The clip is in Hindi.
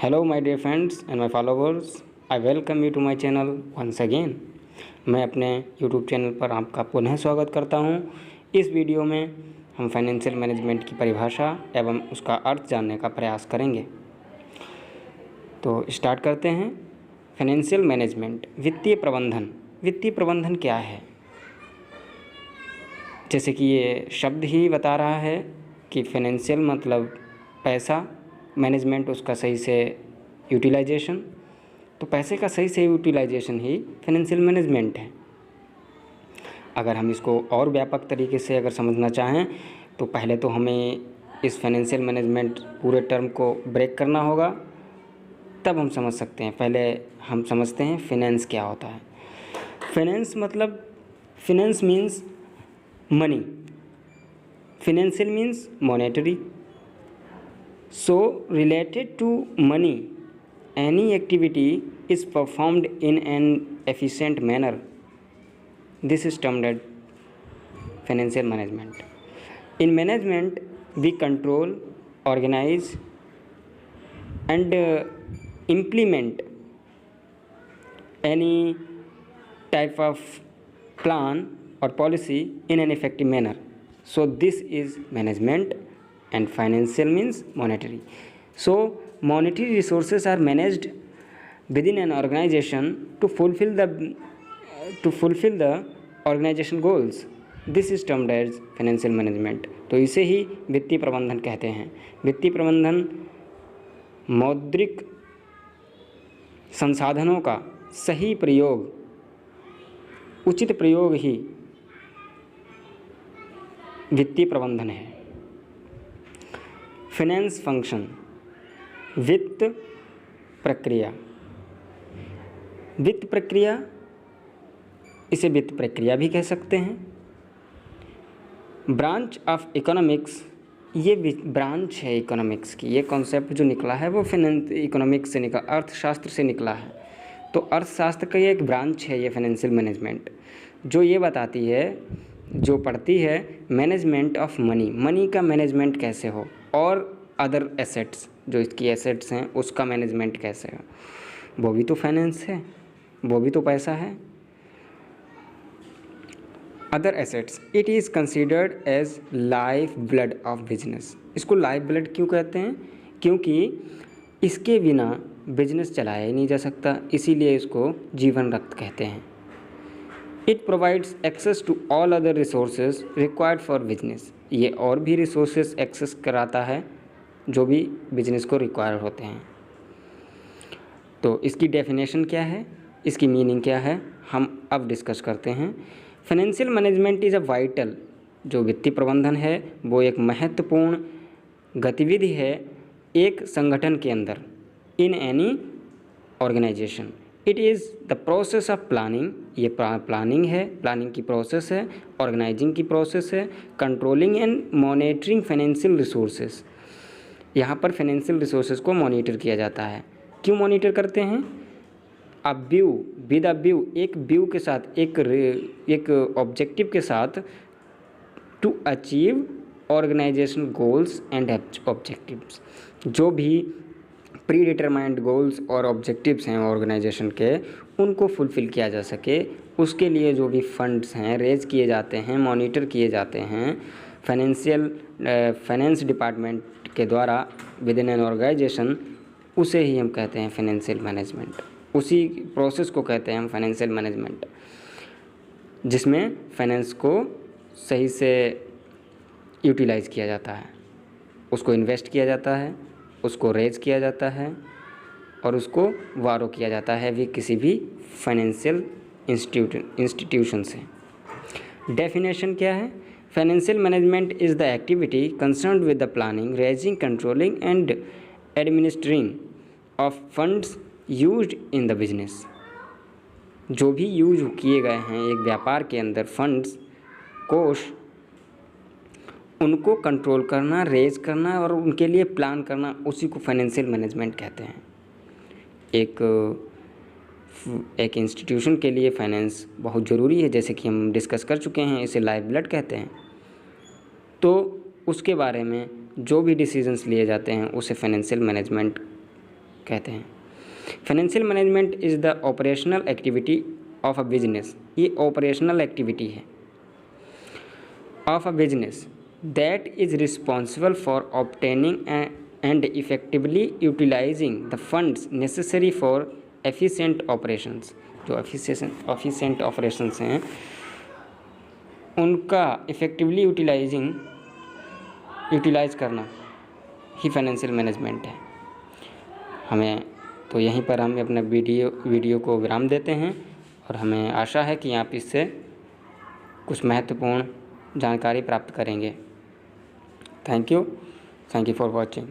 Hello my dear friends and my followers, I welcome you to my channel once again. मैं अपने यूट्यूब चैनल पर आपका पुनः स्वागत करता हूं। इस वीडियो में हम फाइनेंशियल मैनेजमेंट की परिभाषा एवं उसका अर्थ जानने का प्रयास करेंगे। तो स्टार्ट करते हैं। फाइनेंशियल मैनेजमेंट, वित्तीय प्रबंधन। वित्तीय प्रबंधन क्या है? जैसे कि ये शब्द ही बता रहा है कि फाइनेंशियल मतलब पैसा, मैनेजमेंट उसका सही से यूटिलाइजेशन। तो पैसे का सही से यूटिलाइजेशन ही फाइनेंशियल मैनेजमेंट है। अगर हम इसको और व्यापक तरीके से अगर समझना चाहें तो पहले तो हमें इस फाइनेंशियल मैनेजमेंट पूरे टर्म को ब्रेक करना होगा, तब हम समझ सकते हैं। पहले हम समझते हैं फाइनेंस क्या होता है। फाइनेंस मतलब, finance means money, financial means monetary. So related to money, any activity is performed in an efficient manner. This is termed as financial management. In management, we control, organize, and implement any type of plan or policy in an effective manner. So this is management. And financial means monetary. So monetary resources are managed within an organization to fulfill the organization goals. This is termed as financial management. तो इसे ही वित्तीय प्रबंधन कहते हैं। वित्तीय प्रबंधन मौद्रिक संसाधनों का सही प्रयोग, उचित प्रयोग ही वित्तीय प्रबंधन है। फाइनेंस फंक्शन, वित्त प्रक्रिया। वित्त प्रक्रिया, इसे वित्त प्रक्रिया भी कह सकते हैं। ब्रांच ऑफ इकोनॉमिक्स, ये ब्रांच है इकोनॉमिक्स की। ये कॉन्सेप्ट जो निकला है वो फाइनेंस इकोनॉमिक्स से निकला, अर्थशास्त्र से निकला है। तो अर्थशास्त्र का ये एक ब्रांच है ये फाइनेंशियल मैनेजमेंट, जो ये बताती है, जो पढ़ती है मैनेजमेंट ऑफ मनी, मनी का मैनेजमेंट कैसे हो, और अदर एसेट्स, जो इसकी एसेट्स हैं उसका मैनेजमेंट कैसे हो। वो भी तो फाइनेंस है, वो भी तो पैसा है। Other assets, it is considered as life blood of business. इसको लाइफ ब्लड क्यों कहते हैं? क्योंकि इसके बिना बिजनेस चलाया ही नहीं जा सकता, इसीलिए इसको जीवन रक्त कहते हैं। It provides access to all other resources required for business. ये और भी रिसोर्सेज एक्सेस कराता है जो भी बिजनेस को रिक्वायर होते हैं। तो इसकी डेफिनेशन क्या है, इसकी मीनिंग क्या है, हम अब डिस्कस करते हैं। Financial management is a vital, जो वित्तीय प्रबंधन है वो एक महत्वपूर्ण गतिविधि है एक संगठन के अंदर, in any organization. It is the process of planning, ये प्लानिंग है, प्लानिंग की प्रोसेस है, ऑर्गेनाइजिंग की प्रोसेस है, controlling and monitoring financial resources. यहाँ पर फाइनेंशियल रिसोर्सेज को मॉनिटर किया जाता है। क्यों मॉनिटर करते हैं? A view, with a view, एक व्यू के साथ, एक ऑब्जेक्टिव के साथ, to achieve organization goals and objectives. जो भी प्री डिटरमाइंड गोल्स और ऑब्जेक्टिव्स हैं ऑर्गेनाइजेशन के, उनको फुलफ़िल किया जा सके, उसके लिए जो भी फंड्स हैं रेज किए जाते हैं, मॉनिटर किए जाते हैं फाइनेंस डिपार्टमेंट के द्वारा विद इन एन ऑर्गेनाइजेशन, उसे ही हम कहते हैं फाइनेंशियल मैनेजमेंट। उसी प्रोसेस को कहते हैं हम फाइनेंशियल मैनेजमेंट, जिसमें फाइनेंस को सही से यूटिलाइज़ किया जाता है, उसको इन्वेस्ट किया जाता है, उसको रेज किया जाता है और उसको वारो किया जाता है भी किसी भी फाइनेंशियल इंस्टीट्यूशन से। डेफिनेशन क्या है? Financial management is the activity concerned with the planning, raising, controlling and administering of funds used in the business. जो भी यूज किए गए हैं एक व्यापार के अंदर फंड्स, कोष, उनको कंट्रोल करना, रेज करना और उनके लिए प्लान करना, उसी को फाइनेंशियल मैनेजमेंट कहते हैं। एक इंस्टीट्यूशन के लिए फाइनेंस बहुत ज़रूरी है, जैसे कि हम डिस्कस कर चुके हैं, इसे लाइफ ब्लड कहते हैं। तो उसके बारे में जो भी डिसीजंस लिए जाते हैं उसे फाइनेंशियल मैनेजमेंट कहते हैं। Financial management is the operational activity of a business, ये ऑपरेशनल एक्टिविटी है of a business that is responsible for obtaining and effectively utilizing the funds necessary for efficient operations. जो एफिशिएंट ऑपरेशंस हैं उनका इफ़ेक्टिवली यूटिलाइज करना ही फाइनेंशियल मैनेजमेंट है। हमें तो यहीं पर हम अपना वीडियो को विराम देते हैं और हमें आशा है कि आप इससे कुछ महत्वपूर्ण जानकारी प्राप्त करेंगे। Thank you for watching.